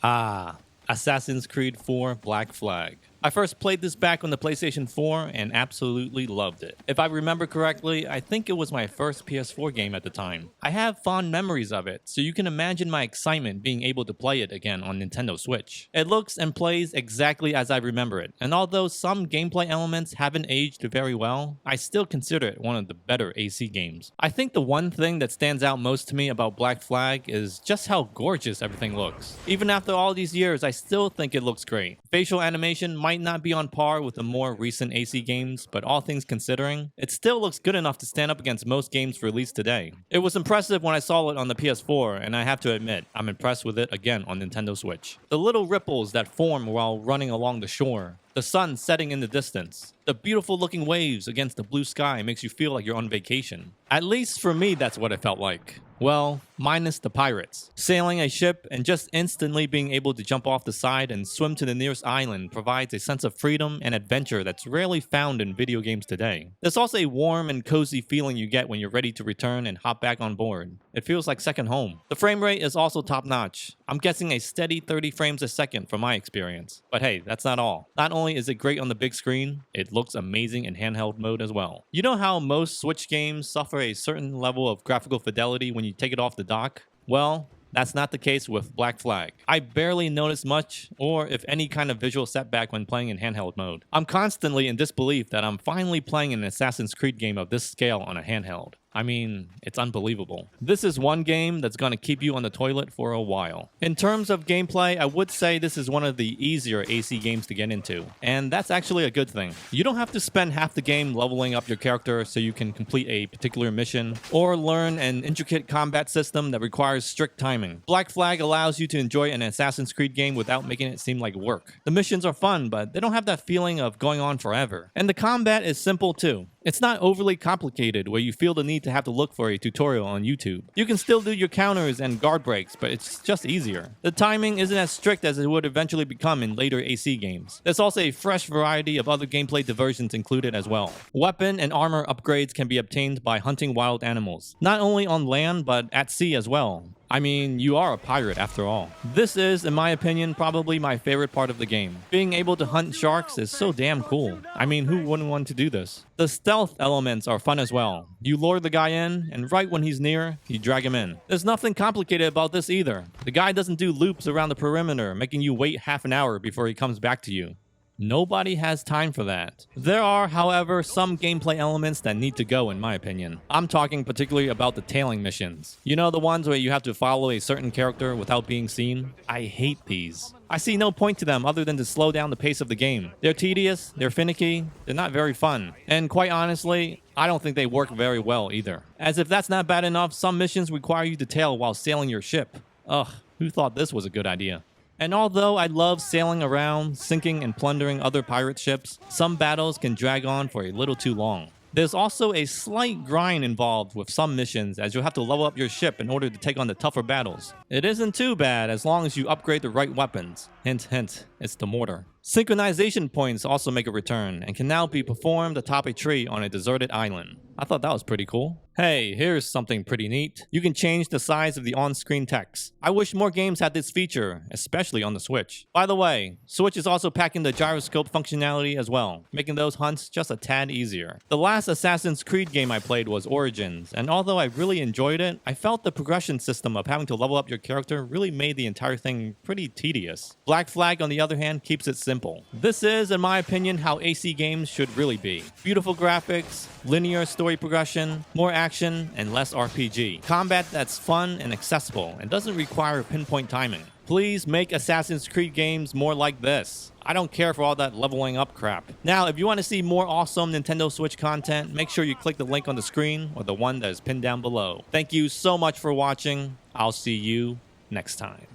Ah, Assassin's Creed 4 Black Flag. I first played this back on the PlayStation 4 and absolutely loved it. If I remember correctly, I think it was my first PS4 game at the time. I have fond memories of it, so you can imagine my excitement being able to play it again on Nintendo Switch. It looks and plays exactly as I remember it, and although some gameplay elements haven't aged very well, I still consider it one of the better AC games. I think the one thing that stands out most to me about Black Flag is just how gorgeous everything looks. Even after all these years, I still think it looks great. Facial animation might not be on par with the more recent AC games, but all things considering, it still looks good enough to stand up against most games released today. It was impressive when I saw it on the PS4, and I have to admit, I'm impressed with it again on Nintendo Switch. The little ripples that form while running along the shore, the sun setting in the distance, the beautiful looking waves against the blue sky makes you feel like you're on vacation. At least for me, that's what it felt like. Well, minus the pirates. Sailing a ship and just instantly being able to jump off the side and swim to the nearest island provides a sense of freedom and adventure that's rarely found in video games today. There's also a warm and cozy feeling you get when you're ready to return and hop back on board. It feels like second home. The frame rate is also top notch. I'm guessing a steady 30 frames a second from my experience. But hey, that's not all. Not only is it great on the big screen, it looks amazing in handheld mode as well. You know how most Switch games suffer a certain level of graphical fidelity when you take it off the dock? Well, that's not the case with Black Flag. I barely notice much, or if any kind of visual setback when playing in handheld mode. I'm constantly in disbelief that I'm finally playing an Assassin's Creed game of this scale on a handheld. I mean, it's unbelievable. This is one game that's going to keep you on the toilet for a while. In terms of gameplay, I would say this is one of the easier AC games to get into, and that's actually a good thing. You don't have to spend half the game leveling up your character so you can complete a particular mission, or learn an intricate combat system that requires strict timing. Black Flag allows you to enjoy an Assassin's Creed game without making it seem like work. The missions are fun, but they don't have that feeling of going on forever. And the combat is simple too. It's not overly complicated where you feel the need to have to look for a tutorial on YouTube. You can still do your counters and guard breaks, but it's just easier. The timing isn't as strict as it would eventually become in later AC games. There's also a fresh variety of other gameplay diversions included as well. Weapon and armor upgrades can be obtained by hunting wild animals, not only on land but at sea as well. I mean, you are a pirate after all. This is, in my opinion, probably my favorite part of the game. Being able to hunt sharks is so damn cool. I mean, who wouldn't want to do this? The stealth elements are fun as well. You lure the guy in, and right when he's near, you drag him in. There's nothing complicated about this either. The guy doesn't do loops around the perimeter, making you wait half an hour before he comes back to you. Nobody has time for that. There are, however, some gameplay elements that need to go in my opinion. I'm talking particularly about the tailing missions. You know, the ones where you have to follow a certain character without being seen? I hate these. I see no point to them other than to slow down the pace of the game. They're tedious, they're finicky, they're not very fun. And quite honestly, I don't think they work very well either. As if that's not bad enough, some missions require you to tail while sailing your ship. Ugh, who thought this was a good idea? And although I love sailing around, sinking and plundering other pirate ships, some battles can drag on for a little too long. There's also a slight grind involved with some missions as you'll have to level up your ship in order to take on the tougher battles. It isn't too bad as long as you upgrade the right weapons. Hint hint, it's the mortar. Synchronization points also make a return and can now be performed atop a tree on a deserted island. I thought that was pretty cool. Hey, here's something pretty neat. You can change the size of the on-screen text. I wish more games had this feature, especially on the Switch. By the way, Switch is also packing the gyroscope functionality as well, making those hunts just a tad easier. The last Assassin's Creed game I played was Origins, and although I really enjoyed it, I felt the progression system of having to level up your character really made the entire thing pretty tedious. Black Flag, on the other hand, keeps it simple. This is, in my opinion, how AC games should really be. Beautiful graphics, linear story progression, more action, and less RPG. Combat that's fun and accessible and doesn't require pinpoint timing. Please make Assassin's Creed games more like this. I don't care for all that leveling up crap. Now, if you want to see more awesome Nintendo Switch content, make sure you click the link on the screen or the one that is pinned down below. Thank you so much for watching. I'll see you next time.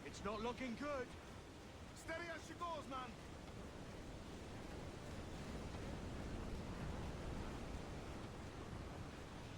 It's not looking good. Steady as she goes, man.